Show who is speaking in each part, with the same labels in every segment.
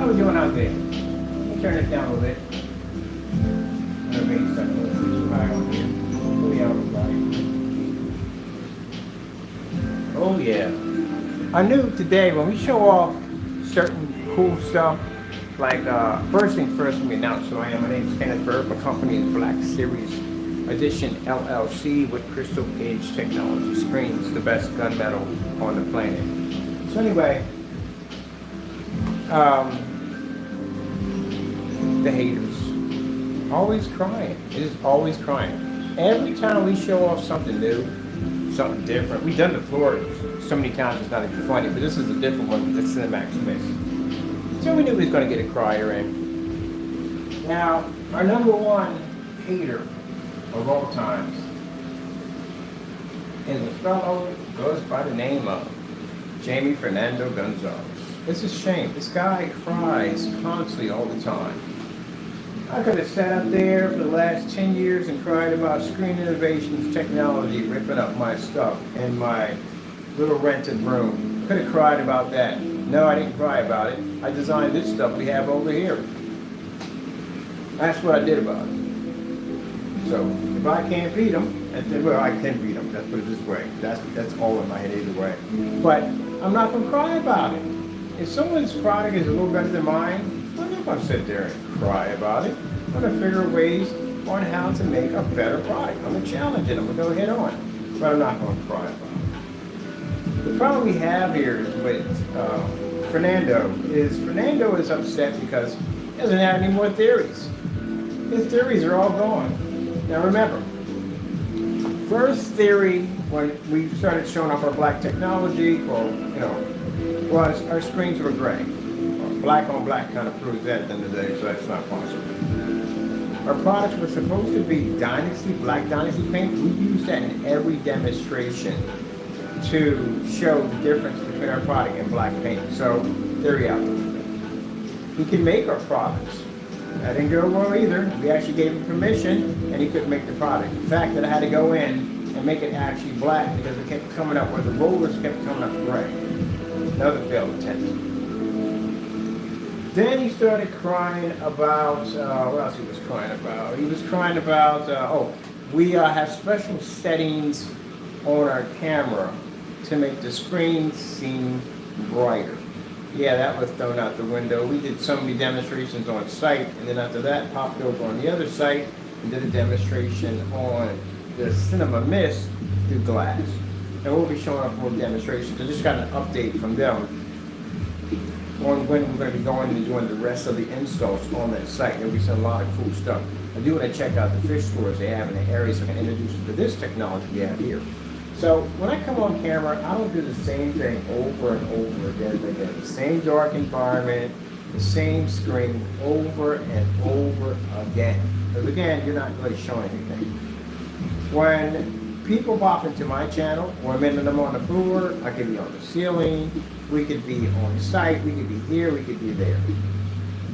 Speaker 1: How we doing out there? Let me turn this down a little bit. I'm gonna make something a little too high on here. Oh yeah. I knew today when we show off certain cool stuff, like first thing first, let me announce who I am. My name is Kenneth Burke. My company is Black Series Edition LLC with Crystal Cage Technology Screens, the best gunmetal on the planet. So anyway, the haters. Always crying. It is always crying. Every time we show off something new, something different. We've done the floor so many times it's not even funny, but this is a different one. It's Cinemax Mix. So we knew we was going to get a crier in. Now, our number one hater of all times is a fellow who goes by the name of Jamie Fernando Gonzalez. It's a shame. This guy cries constantly all the time. I could have sat up there for the last 10 years and cried about screen innovations, technology, ripping up my stuff in my little rented room. Could have cried about that. No, I didn't cry about it. I designed this stuff we have over here. That's what I did about it. So if I can't beat them, well, I can beat them. Let's put it this way. That's all in my head either way. But I'm not going to cry about it. If someone's product is a little better than mine, I'm not going to sit there and cry about it. I'm going to figure ways on how to make a better product. I'm going to challenge it. I'm going to go head on. But I'm not going to cry about it. The problem we have here with Fernando is upset because he doesn't have any more theories. His theories are all gone. Now remember, first theory when we started showing off our black technology, was our screens were gray. Black on black kind of proves that at the end of the day, so that's not possible. Our products were supposed to be black Dynasty paint. We use that in every demonstration to show the difference between our product and black paint. So, theory out. He can make our products. That didn't go well either. We actually gave him permission, and he couldn't make the product. The fact that I had to go in and make it actually black because it kept coming up where the rollers kept coming up gray. Another failed attempt. Then he started crying about, what else he was crying about? He was crying about, we have special settings on our camera to make the screen seem brighter. Yeah, that was thrown out the window. We did so many demonstrations on site, and then after that, popped over on the other site and did a demonstration on the Cinema Mist through glass. And we'll be showing off more demonstrations. I just got an update from them on when we're going to be going and doing the rest of the installs on that site. There'll be some lot of cool stuff. I do want to check out the fish stores they have in the area so I can introduce you to this technology we have here. So when I come on camera, I don't do the same thing over and over again. The same dark environment, the same screen over and over again. Because again, you're not really showing anything. When people pop into my channel, or I'm on the floor, I could be on the ceiling, we could be on site, we could be here, we could be there.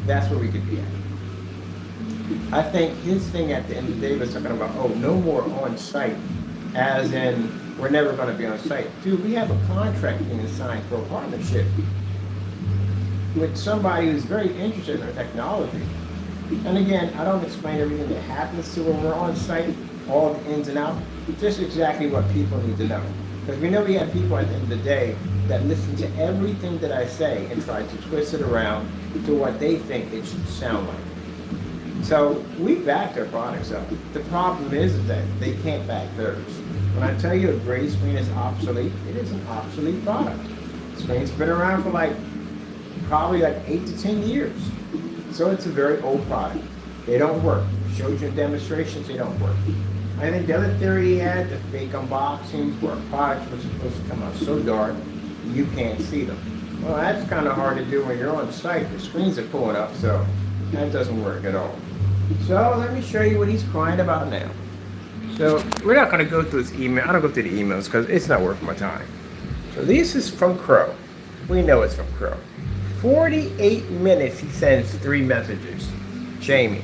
Speaker 1: That's where we could be at. I think his thing at the end of the day was talking about, no more on site, as in, we're never going to be on site. Dude, we have a contract being signed for a partnership with somebody who's very interested in our technology. And again, I don't explain everything that happens to when we're on site, all the ins and outs, just exactly what people need to know. Because we know we have people at the end of the day that listen to everything that I say and try to twist it around to what they think it should sound like. So we backed our products up. The problem is that they can't back theirs. When I tell you a gray screen is obsolete, it is an obsolete product. The screen's been around for probably 8 to 10 years. So it's a very old product. They don't work. Showed you in demonstrations, they don't work. I think the other theory he had, the fake unboxings where products were supposed to come out so dark, you can't see them. Well, that's kind of hard to do when you're on site. The screens are pulling up, so that doesn't work at all. So let me show you what he's crying about now. So we're not going to go through his email. I don't go through the emails because it's not worth my time. So this is from Crow. We know it's from Crow. 48 minutes he sends 3 messages. Jamie,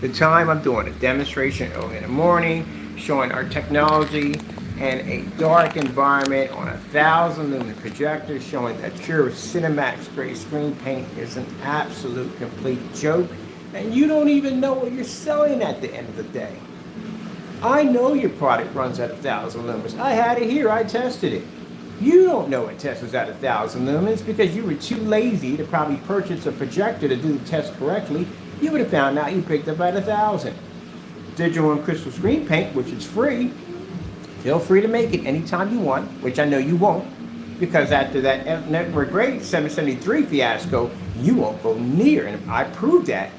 Speaker 1: the time I'm doing a demonstration early in the morning, showing our technology, and a dark environment on 1,000 lumen projector showing that your Cinemax gray screen paint is an absolute complete joke, and you don't even know what you're selling at the end of the day. I know your product runs at 1,000 lumens. I had it here, I tested it. You don't know it tests at 1,000 lumens because you were too lazy to probably purchase a projector to do the test correctly. You would have found out you picked up at 1,000. Digital and crystal screen paint, which is free, feel free to make it anytime you want, which I know you won't, because after that network grade 773 fiasco, you won't go near, and I proved that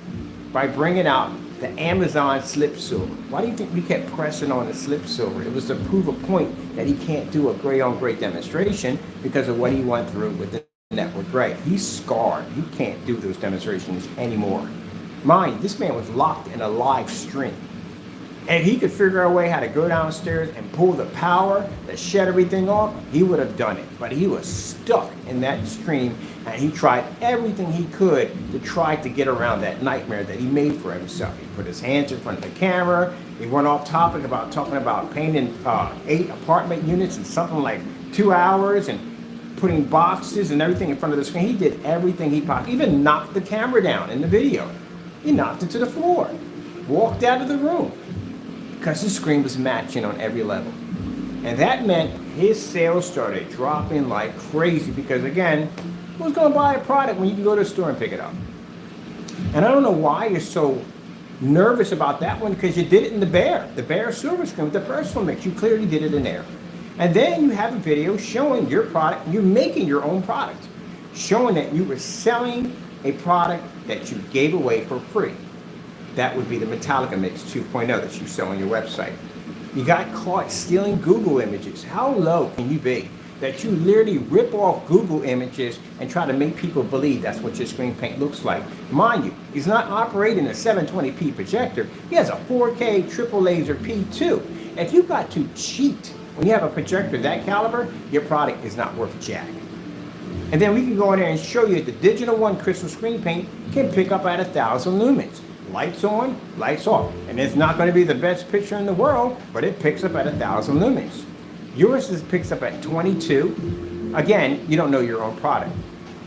Speaker 1: by bringing out the Amazon slip silver. Why do you think we kept pressing on the slip silver? It was to prove a point that he can't do a gray on gray demonstration because of what he went through with the network gray. He's scarred. He can't do those demonstrations anymore. Mind, this man was locked in a live stream. And he could figure out a way how to go downstairs and pull the power that shut everything off, he would have done it. But he was stuck in that stream, and he tried everything he could to try to get around that nightmare that he made for himself. He put his hands in front of the camera. He went off topic about talking about painting 8 apartment units in something like 2 hours and putting boxes and everything in front of the screen. He did everything he possibly, even knocked the camera down in the video. He knocked it to the floor, walked out of the room, because the screen was matching on every level. And that meant his sales started dropping like crazy because, again, who's going to buy a product when you can go to the store and pick it up? And I don't know why you're so nervous about that one, because you did it in the BEHR silver screen with the personal mix. You clearly did it in there. And then you have a video showing your product. You're making your own product, showing that you were selling a product that you gave away for free. That would be the Metallica Mix 2.0 that you sell on your website. You got caught stealing Google images. How low can you be that you literally rip off Google images and try to make people believe that's what your screen paint looks like? Mind you, he's not operating a 720p projector. He has a 4K triple laser P2. If you got to cheat when you have a projector that caliber, your product is not worth jack. And then we can go in there and show you the Digital One crystal screen paint can pick up at 1,000 lumens. Lights on, lights off. And it's not going to be the best picture in the world, but it picks up at 1,000 lumens. Yours picks up at 22. Again, you don't know your own product.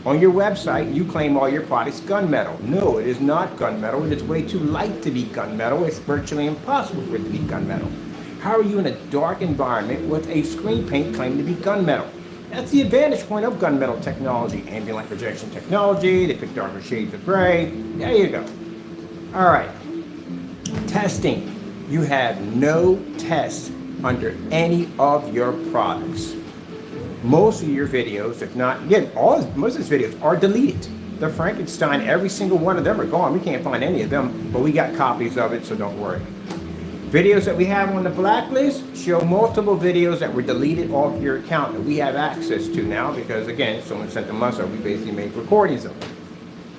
Speaker 1: On your website, you claim all your products gunmetal. No, it is not gunmetal. It is way too light to be gunmetal. It's virtually impossible for it to be gunmetal. How are you in a dark environment with a screen paint claimed to be gunmetal? That's the advantage point of gunmetal technology. Ambient light projection technology, they pick darker shades of gray. There you go. All right, testing. You have no tests under any of your products. Most of your videos, if not, again, most of these videos are deleted. The Frankenstein, every single one of them are gone. We can't find any of them, but we got copies of it, so don't worry. Videos that we have on the blacklist show multiple videos that were deleted off your account that we have access to now because, again, someone sent them us, or we basically made recordings of them.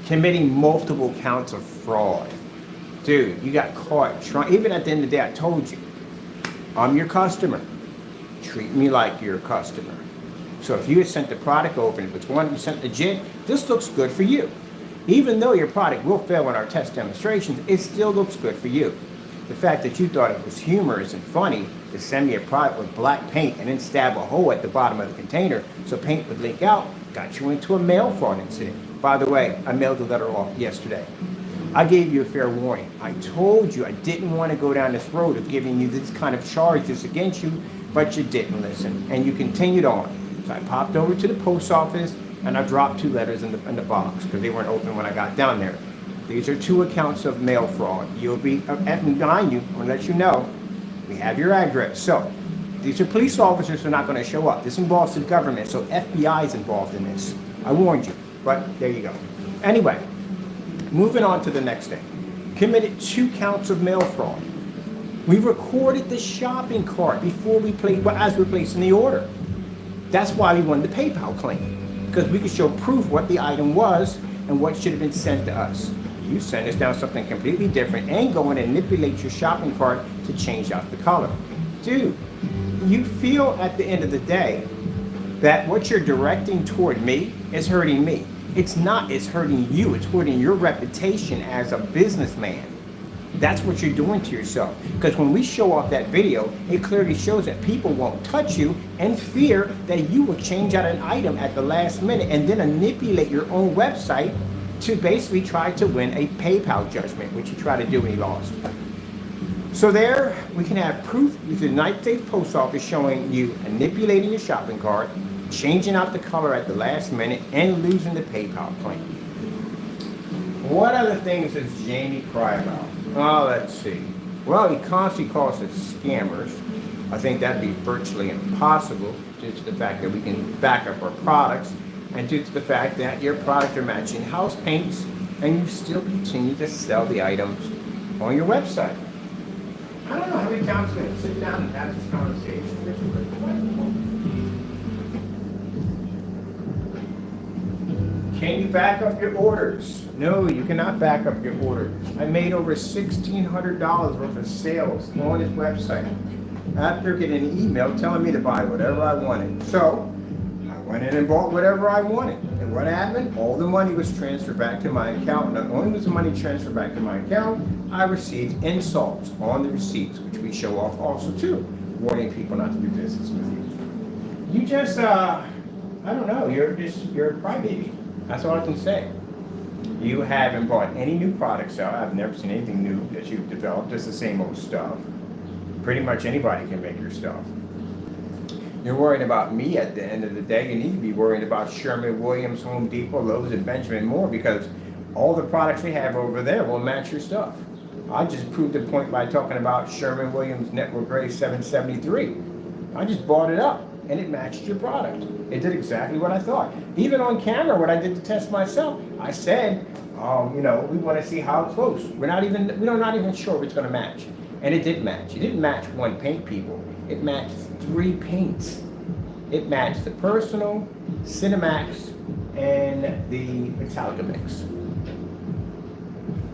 Speaker 1: Committing multiple counts of fraud. Dude, you got caught trying. Even at the end of the day, I told you, I'm your customer. Treat me like you're a customer. So if you had sent the product over and if it's 100% legit, this looks good for you. Even though your product will fail in our test demonstrations, it still looks good for you. The fact that you thought it was humorous and funny to send me a product with black paint and then stab a hole at the bottom of the container so paint would leak out got you into a mail fraud incident. By the way, I mailed the letter off yesterday. I gave you a fair warning. I told you I didn't want to go down this road of giving you this kind of charges against you, but you didn't listen, and you continued on. So I popped over to the post office, and I dropped 2 letters in the box because they weren't open when I got down there. These are 2 accounts of mail fraud. You'll be, behind you, I'm going to let you know, we have your address. So these are police officers who are not going to show up. This involves the government, so FBI is involved in this. I warned you, but there you go. Anyway. Moving on to the next thing. Committed 2 counts of mail fraud. We recorded the shopping cart before we as we're placing the order. That's why we won the PayPal claim, because we could show proof what the item was and what should have been sent to us. You send us down something completely different and go in and manipulate your shopping cart to change out the color. Dude, you feel at the end of the day that what you're directing toward me is hurting me. It's not, it's hurting you. It's hurting your reputation as a businessman. That's what you're doing to yourself. Because when we show off that video, it clearly shows that people won't touch you and fear that you will change out an item at the last minute and then manipulate your own website to basically try to win a PayPal judgment, which you tried to do when you lost. So there, we can have proof with the United States Post Office showing you manipulating your shopping cart, changing out the color at the last minute, and losing the PayPal claim. What other things does Jamie cry about? Oh, let's see. Well, he constantly calls us scammers. I think that'd be virtually impossible due to the fact that we can back up our products and due to the fact that your products are matching house paints and you still continue to sell the items on your website. I don't know how many times I'm going to sit down and have this conversation. Can you back up your orders? No, you cannot back up your orders. I made over $1,600 worth of sales on this website after getting an email telling me to buy whatever I wanted. So I went in and bought whatever I wanted. And what happened? All the money was transferred back to my account. Not only was the money transferred back to my account, I received insults on the receipts, which we show off also too, warning people not to do business with you. You just, I don't know, you're a crybaby. That's all I can say. You haven't bought any new products out. I've never seen anything new that you've developed. It's the same old stuff. Pretty much anybody can make your stuff. You're worried about me at the end of the day. You need to be worried about Sherwin-Williams, Home Depot, Lowe's, and Benjamin Moore, because all the products we have over there will match your stuff. I just proved the point by talking about Sherwin-Williams Network Grade 773. I just bought it up and it matched your product. It did exactly what I thought. Even on camera, what I did to test myself, I said, we want to see how close. We're not even sure if it's going to match. And it did match. It didn't match one paint, people. It matched 3 paints. It matched the Personal, Cinemax, and the Metallica Mix.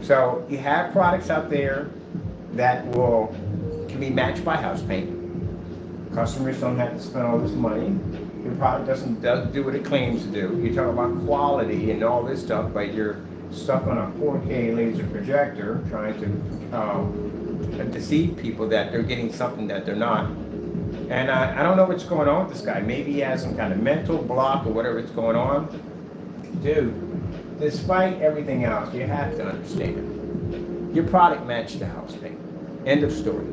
Speaker 1: So you have products out there that can be matched by house paint. Customers don't have to spend all this money. Your product doesn't do what it claims to do. You talk about quality and all this stuff, but you're stuck on a 4K laser projector trying to deceive people that they're getting something that they're not. And I don't know what's going on with this guy. Maybe he has some kind of mental block or whatever is going on. Dude, despite everything else, you have to understand. Your product matched the house paint. End of story.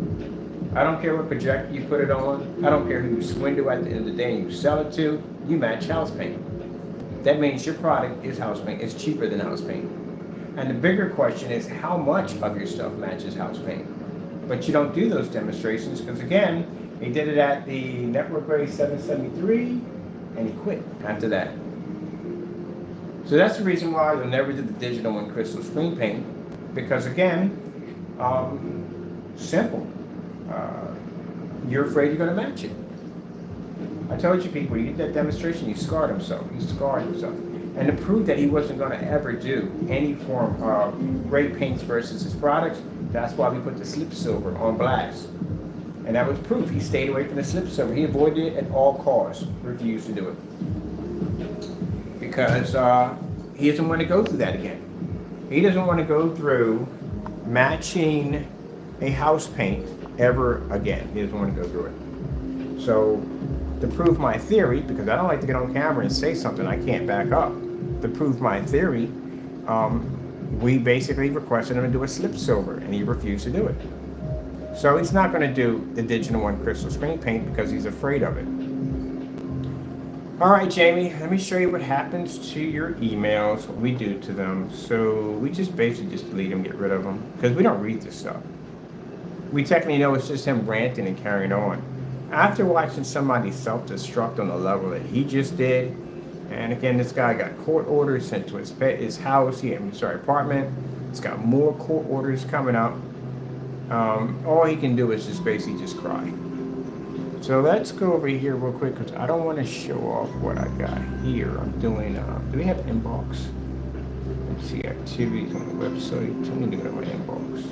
Speaker 1: I don't care what projector you put it on. I don't care who you swindle at the end of the day and you sell it to. You match house paint. That means your product is house paint. It's cheaper than house paint. And the bigger question is how much of your stuff matches house paint. But you don't do those demonstrations because, again, he did it at the Network Grade 773 and he quit after that. So that's the reason why you'll never do the digital and crystal screen paint, because, again, simple. You're afraid you're going to match it. I told you people, you did that demonstration, you scarred himself. He scarred himself. And to prove that he wasn't going to ever do any form of gray paints versus his products, that's why we put the slip silver on blacks. And that was proof. He stayed away from the slip silver. He avoided it at all costs, refused to do it. Because he doesn't want to go through that again. He doesn't want to go through matching a house paint ever again. He doesn't want to go through it. So to prove my theory, because I don't like to get on camera and say something I can't back up, to prove my theory, we basically requested him to do a slip silver and he refused to do it. So he's not going to do the digital and crystal screen paint because he's afraid of it. All right, Jamie, let me show you what happens to your emails, what we do to them. So we just basically just delete them, get rid of them, because we don't read this stuff. We technically know it's just him ranting and carrying on. After watching somebody self-destruct on the level that he just did, and again, this guy got court orders sent to his house, apartment. He's got more court orders coming up. All he can do is just basically just cry. So let's go over here real quick because I don't want to show off what I got here. I'm doing, do we have inbox? Let's see, activities on the website. Tell me to go to my inbox.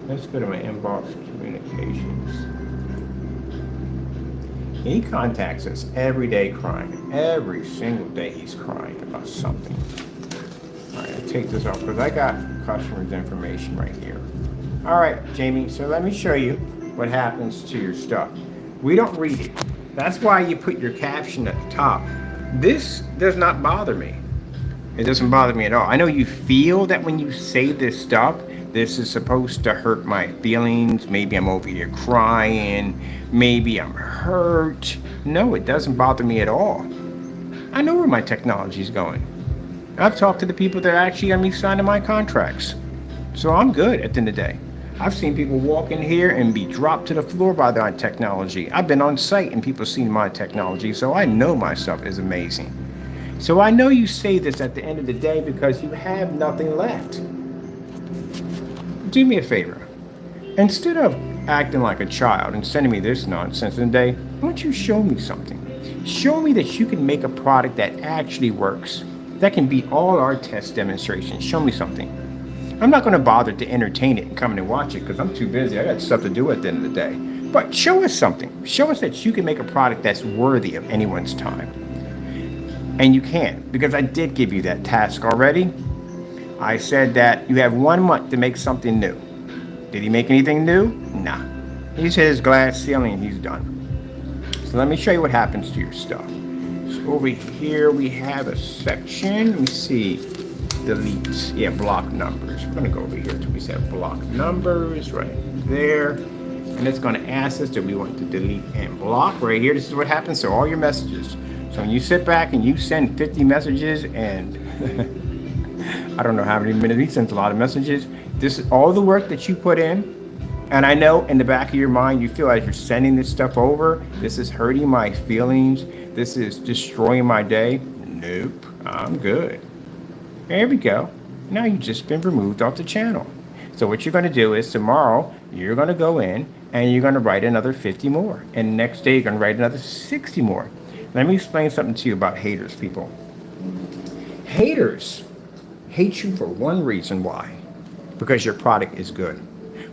Speaker 1: Let's go to my inbox communications. He contacts us every day crying. Every single day he's crying about something. All right, I'll take this off because I got customer's information right here. All right, Jamie, so let me show you what happens to your stuff. We don't read it. That's why you put your caption at the top. This does not bother me. It doesn't bother me at all. I know you feel that when you say this stuff, this is supposed to hurt my feelings. Maybe I'm over here crying. Maybe I'm hurt. No, it doesn't bother me at all. I know where my technology is going. I've talked to the people that are actually going to be signing my contracts. So I'm good at the end of the day. I've seen people walk in here and be dropped to the floor by their technology. I've been on site and people seen my technology, so I know my stuff is amazing. So I know you say this at the end of the day because you have nothing left. Do me a favor. Instead of acting like a child and sending me this nonsense in the day, why don't you show me something? Show me that you can make a product that actually works, that can beat all our test demonstrations. Show me something. I'm not going to bother to entertain it and come in and watch it because I'm too busy. I got stuff to do at the end of the day. But show us something. Show us that you can make a product that's worthy of anyone's time. And you can, because I did give you that task already. I said that you have 1 month to make something new. Did he make anything new? Nah. He's hit his glass ceiling and he's done. So let me show you what happens to your stuff. So over here we have a section. Let me see. Delete. Yeah, block numbers. We're going to go over here till we say block numbers right there. And it's going to ask us that we want to delete and block right here. This is what happens to all your messages. So when you sit back and you send 50 messages and I don't know how many minutes, he sends a lot of messages. This is all the work that you put in. And I know in the back of your mind, you feel like you're sending this stuff over. This is hurting my feelings. This is destroying my day. Nope, I'm good. There we go. Now you've just been removed off the channel. So what you're going to do is tomorrow, you're going to go in and you're going to write another 50 more. And the next day, you're going to write another 60 more. Let me explain something to you about haters, people. Haters hate you for one reason why. Because your product is good.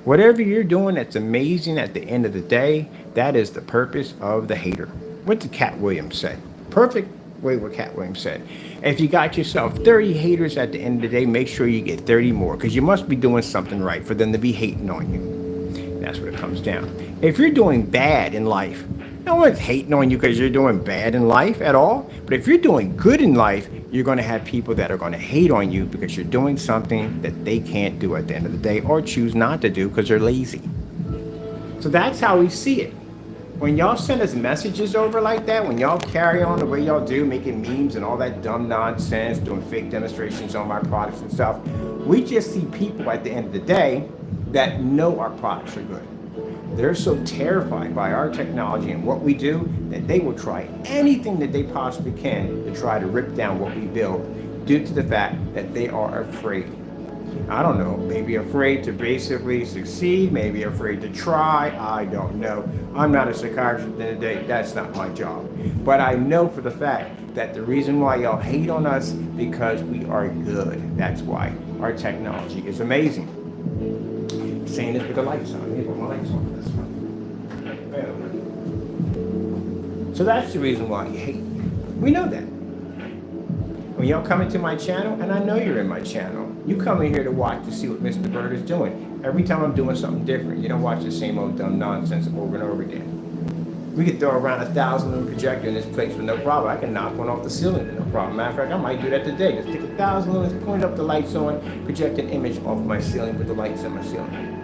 Speaker 1: Whatever you're doing that's amazing at the end of the day, that is the purpose of the hater. What did Cat Williams say? Perfect way what Cat Williams said. If you got yourself 30 haters at the end of the day, make sure you get 30 more because you must be doing something right for them to be hating on you. That's what it comes down. If you're doing bad in life, no one's hating on you because you're doing bad in life at all. But if you're doing good in life, you're going to have people that are going to hate on you because you're doing something that they can't do at the end of the day or choose not to do because they're lazy. So that's how we see it. When y'all send us messages over like that, when y'all carry on the way y'all do, making memes and all that dumb nonsense, doing fake demonstrations on my products and stuff, we just see people at the end of the day that know our products are good. They're so terrified by our technology and what we do that they will try anything that they possibly can to try to rip down what we build due to the fact that they are afraid. I don't know, maybe afraid to basically succeed, maybe afraid to try, I don't know. I'm not a psychiatrist at the end of the day, that's not my job. But I know for the fact that the reason why y'all hate on us because we are good. That's why our technology is amazing. Saying this with the lights on. Let me put my lights on for this one. So that's the reason why you hate me. We know that. When y'all come into my channel, and I know you're in my channel, you come in here to watch to see what Mr. Bird is doing. Every time I'm doing something different, you don't watch the same old dumb nonsense over and over again. We could throw around 1,000 little projector in this place with no problem. I can knock one off the ceiling with no problem. Matter of fact, I might do that today. Just take 1,000 lumens, point up the lights on, project an image off my ceiling with the lights in my ceiling.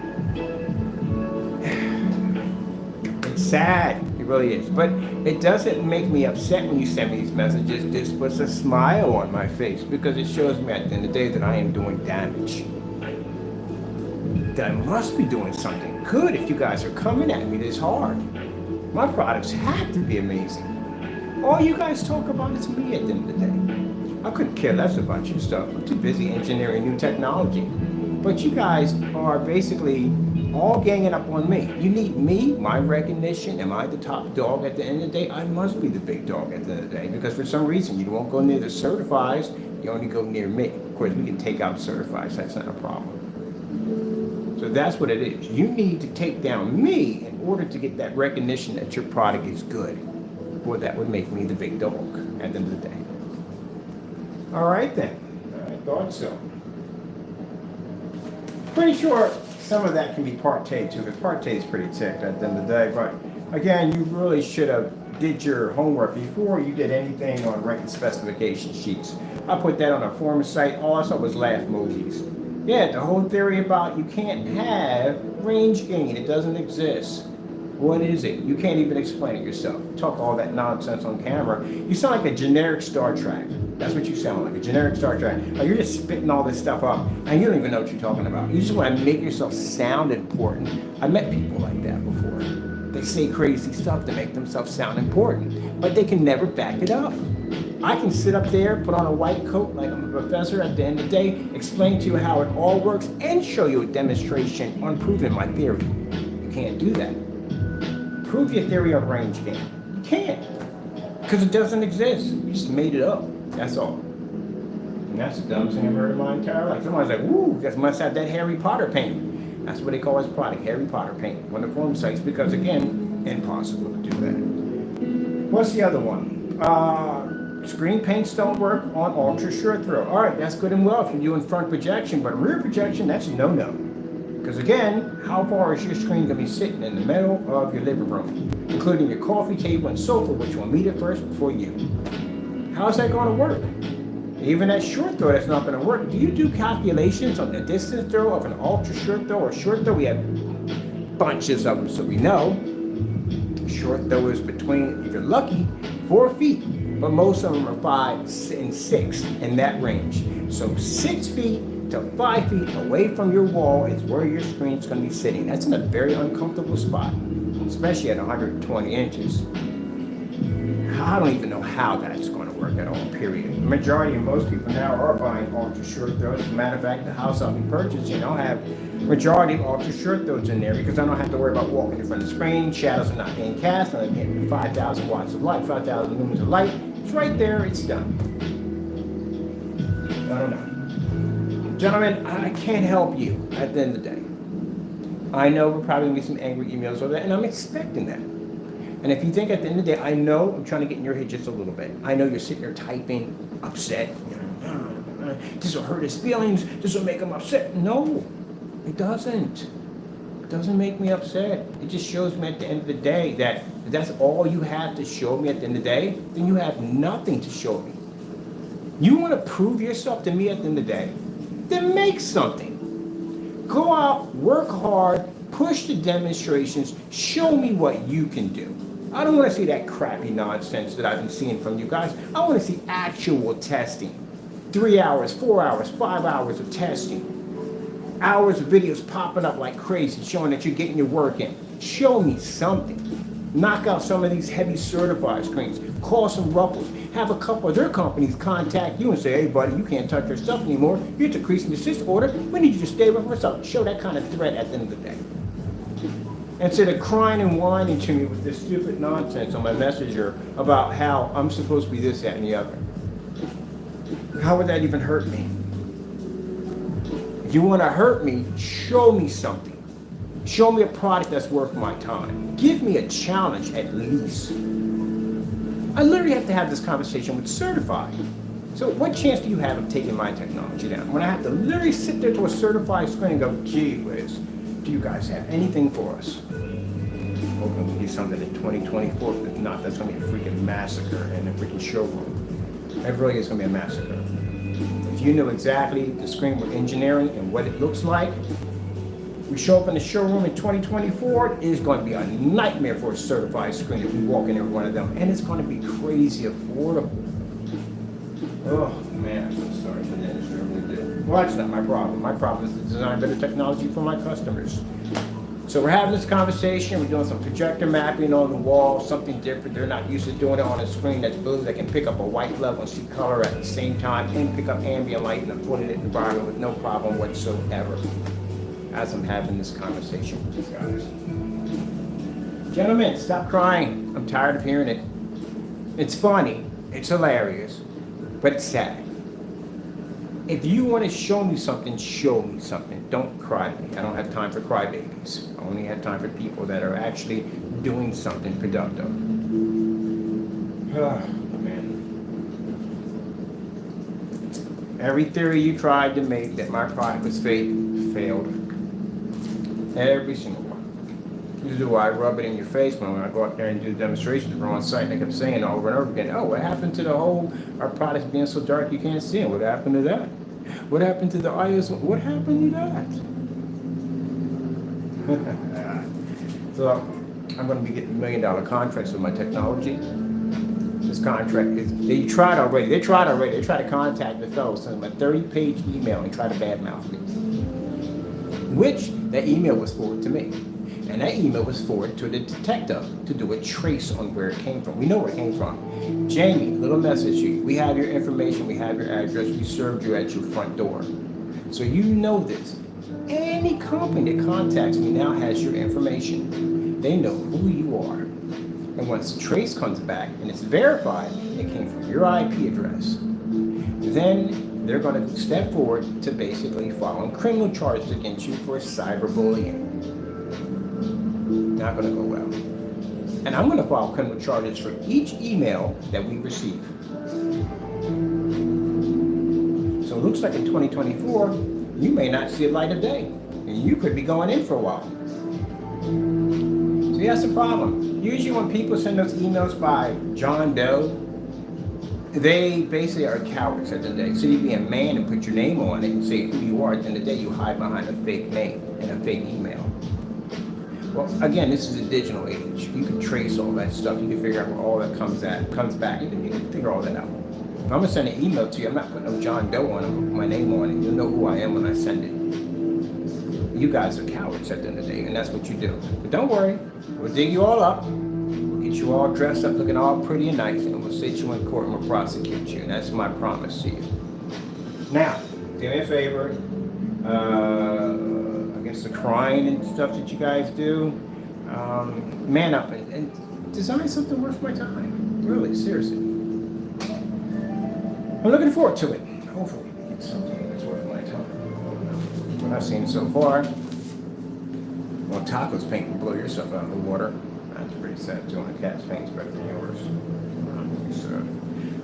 Speaker 1: It's sad, it really is. But it doesn't make me upset when you send me these messages. This puts a smile on my face because it shows me at the end of the day that I am doing damage. That I must be doing something good if you guys are coming at me this hard. My products have to be amazing. All you guys talk about is me at the end of the day. I couldn't care less about your stuff. I'm too busy engineering new technology. But you guys are basically all ganging up on me. You need me, my recognition. Am I the top dog at the end of the day? I must be the big dog at the end of the day because for some reason you won't go near the certifies, you only go near me. Of course, we can take out certifies, that's not a problem. So that's what it is. You need to take down me in order to get that recognition that your product is good. Well, that would make me the big dog at the end of the day. All right then, I thought so. Pretty sure some of that can be partay too, because partay is pretty ticked at the end of the day. But again, you really should have did your homework before you did anything on writing specification sheets. I put that on a forum site. All I saw was laugh emojis. Yeah, the whole theory about you can't have range gain. It doesn't exist. What is it? You can't even explain it yourself. Talk all that nonsense on camera. You sound like a generic Star Trek. That's what you sound like, a generic Star Trek. Like you're just spitting all this stuff up, and you don't even know what you're talking about. You just want to make yourself sound important. I met people like that before. They say crazy stuff to make themselves sound important, but they can never back it up. I can sit up there, put on a white coat like I'm a professor at the end of the day, explain to you how it all works, and show you a demonstration on proving my theory. You can't do that. Prove your theory of range gain. You can't, because it doesn't exist. You just made it up. That's all. And that's the dumbest thing I've heard in my entire life. Somebody's like, "Woo, that must have that Harry Potter paint." That's what they call his product, Harry Potter paint, on the forum sites, because again, impossible to do that. What's the other one? Screen paints don't work on ultra short throw. All right, that's good and well if you're doing front projection, but rear projection, that's a no-no. Because again, how far is your screen going to be sitting in the middle of your living room, including your coffee table and sofa, which will meet it first before you? How's that going to work? Even that short throw, that's not going to work. Do you do calculations on the distance throw of an ultra short throw or short throw? We have bunches of them, so we know. Short throw is between, if you're lucky, 4 feet, but most of them are 5 and 6 in that range. So 6 feet to 5 feet away from your wall is where your screen's going to be sitting. That's in a very uncomfortable spot, especially at 120 inches. I don't even know how that's going to work at all, period. The majority of most people now are buying ultra short throws. As a matter of fact, the house I'll be purchasing, I'll have majority of ultra short throws in there because I don't have to worry about walking in front of the screen, shadows are not being cast, I'm getting 5,000 watts of light, 5,000 lumens of light. It's right there, it's done. I don't know. Gentlemen, I can't help you at the end of the day. I know we're probably going to get some angry emails over that, and I'm expecting that. And if you think at the end of the day, I know I'm trying to get in your head just a little bit. I know you're sitting there typing, upset. This will hurt his feelings. This will make him upset. No, it doesn't. It doesn't make me upset. It just shows me at the end of the day that if that's all you have to show me at the end of the day, then you have nothing to show me. You want to prove yourself to me at the end of the day? Then make something. Go out, work hard, push the demonstrations, show me what you can do. I don't want to see that crappy nonsense that I've been seeing from you guys. I want to see actual testing. 3 hours, 4 hours, 5 hours of testing. Hours of videos popping up like crazy, showing that you're getting your work in. Show me something. Knock out some of these heavy certified screens. Call some ruffles. Have a couple of their companies contact you and say, "Hey buddy, you can't touch your stuff anymore. You're decreasing your system order. We need you to stay with us." Show that kind of threat at the end of the day. Instead of crying and whining to me with this stupid nonsense on my messenger about how I'm supposed to be this, that, and the other. How would that even hurt me? If you want to hurt me, show me something. Show me a product that's worth my time. Give me a challenge at least. I literally have to have this conversation with certified. So what chance do you have of taking my technology down? When I have to literally sit there to a certified screen and go, "Gee whiz, do you guys have anything for us?" Hoping we get something in 2024. If not, that's going to be a freaking massacre in a freaking showroom. It really is going to be a massacre. If you know exactly the screen we're engineering and what it looks like, we show up in the showroom in 2024, it is going to be a nightmare for a certified screen if you walk in there with one of them. And it's going to be crazy affordable. Oh man, I'm so sorry for that. I really do. Well, that's not my problem. My problem is to design better technology for my customers. So we're having this conversation, we're doing some projector mapping on the wall, something different. They're not used to doing it on a screen that's blue that can pick up a white level and see color at the same time and pick up ambient light in a flooded environment with no problem whatsoever. As I'm having this conversation with these guys. Gentlemen, stop crying. I'm tired of hearing it. It's funny, it's hilarious, but it's sad. If you want to show me something, show me something. Don't cry to me. I don't have time for crybabies. I only have time for people that are actually doing something productive. Oh, man. Every theory you tried to make that my product was fake failed. Every single one. Usually why I rub it in your face when I go out there and do demonstrations. We're on site and I kept saying over and over again, oh, what happened to the whole, our products being so dark you can't see them? What happened to that? What happened to the ISO? What happened to that? So I'm going to be getting $1 million contracts with my technology. This contract is, they tried already. They tried to contact the fellow, send them a 30-page email and try to badmouth me. Which, that email was forwarded to me. And that email was forwarded to the detective to do a trace on where it came from. We know where it came from. Jamie, little message to you. We have your information. We have your address. We served you at your front door. So you know this. Any company that contacts me now has your information. They know who you are. And once the trace comes back and it's verified, it came from your IP address, then they're going to step forward to basically file criminal charges against you for cyberbullying. Not going to go well. And I'm going to file criminal charges for each email that we receive. So it looks like in 2024, you may not see a light of day. And you could be going in for a while. See, that's the problem. Usually when people send those emails by John Doe, they basically are cowards at the end of the day. So you be a man and put your name on it and say who you are. At the end of the day, you hide behind a fake name and a fake email. Well, again, this is a digital age. You can trace all that stuff. You can figure out where all that comes back. You can figure all that out. If I'm gonna send an email to you, I'm not putting no John Doe on it. I'm gonna put my name on it. You'll know who I am when I send it. You guys are cowards at the end of the day, and that's what you do. But don't worry, we'll dig you all up. We'll get you all dressed up, looking all pretty and nice, and we'll sit you in court and we'll prosecute you. And that's my promise to you. Now, do me a favor. Against the crying and stuff that you guys do, man up and design something worth my time. Really, seriously. I'm looking forward to it. Hopefully, it's something that's worth my time. What I've seen so far, well, Taco's paint will blow yourself out of the water. That's pretty sad too. My cat's paint's better than yours. So,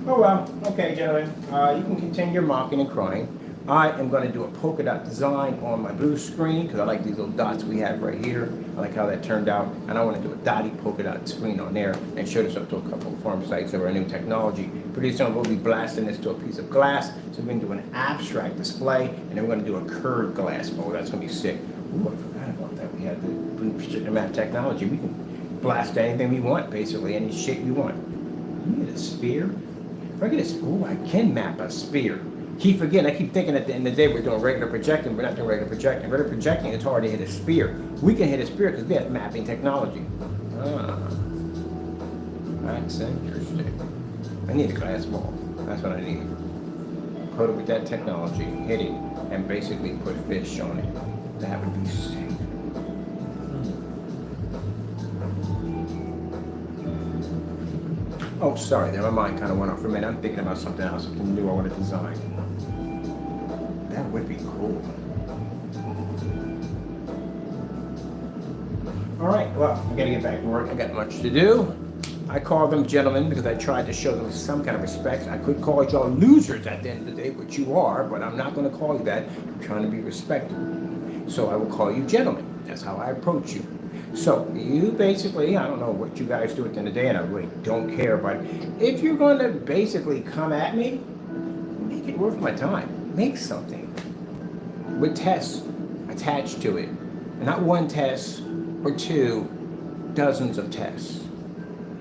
Speaker 1: oh well. Okay, gentlemen. You can continue mocking and crying. I am going to do a polka dot design on my blue screen because I like these little dots we have right here. I like how that turned out, and I want to do a dotty polka dot screen on there and show this up to a couple of forum sites of our new technology. Pretty soon we'll be blasting this to a piece of glass, so we're going to do an abstract display, and then we're going to do a curved glass. Oh, that's going to be sick. Ooh, I forgot about that. We have the blue precision map technology. We can blast anything we want, basically, any shape we want. You get a spear? If I get a, ooh, I can map a spear. Keep forgetting, I keep thinking at the end of the day we're doing regular projecting. We're not doing regular projecting. Regular projecting, it's hard to hit a spear. We can hit a spear because we have mapping technology. Ah, that's interesting. I need a glass ball. That's what I need. Put it with that technology, hit it, and basically put fish on it. That would be sick. Oh, sorry, there. My mind kind of went off for a minute. I'm thinking about something else. Something new I want to design. That would be cool. All right, well, I gotta get back to work. I got much to do. I call them gentlemen because I tried to show them some kind of respect. I could call y'all losers at the end of the day, which you are, but I'm not going to call you that. I'm trying to be respectful. So I will call you gentlemen. That's how I approach you. So you basically, I don't know what you guys do at the end of the day, and I really don't care, but if you're going to basically come at me, make it worth my time. Make something with tests attached to it. And not one test or two, dozens of tests.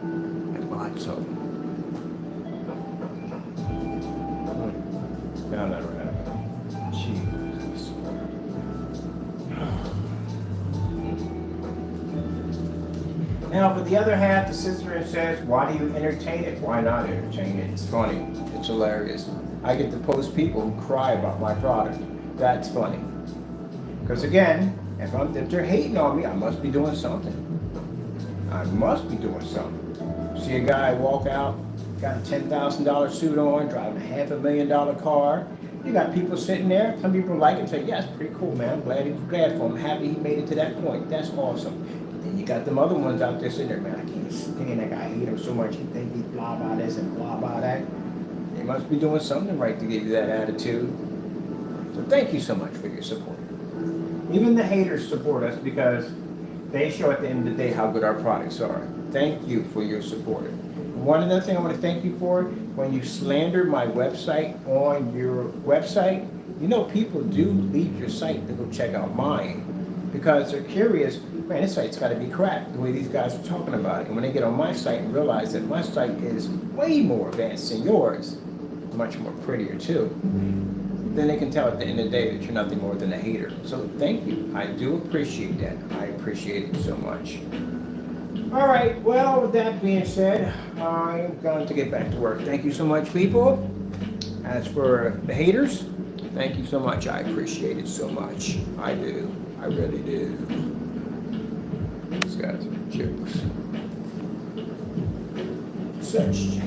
Speaker 1: And lots of them. Found that right out. Jesus. Now, for the other half, the sister says, why do you entertain it? Why not entertain it? It's funny. It's hilarious. I get to post people who cry about my product. That's funny. Because again, if they're hating on me, I must be doing something. I must be doing something. See a guy walk out, got a $10,000 suit on, driving a $500,000 car. You got people sitting there. Some people like it and say, yeah, it's pretty cool, man. I'm glad for him. I'm happy he made it to that point. That's awesome. Then you got them other ones out there sitting there, man, I can't stand that guy. I hate him so much. He think he's blah, blah, this and blah, blah, that. They must be doing something right to give you that attitude. So thank you so much for your support. Even the haters support us because they show at the end of the day how good our products are. Thank you for your support. One other thing I want to thank you for, when you slander my website on your website, you know people do leave your site to go check out mine because they're curious, man, this site's got to be cracked the way these guys are talking about it. And when they get on my site and realize that my site is way more advanced than yours, much more prettier too, then they can tell at the end of the day that you're nothing more than a hater. So thank you. I do appreciate that. I appreciate it so much. All right, well, with that being said, I'm going to get back to work. Thank you so much, people. As for the haters, thank you so much. I appreciate it so much. I do. I really do. These guys are jokes. Such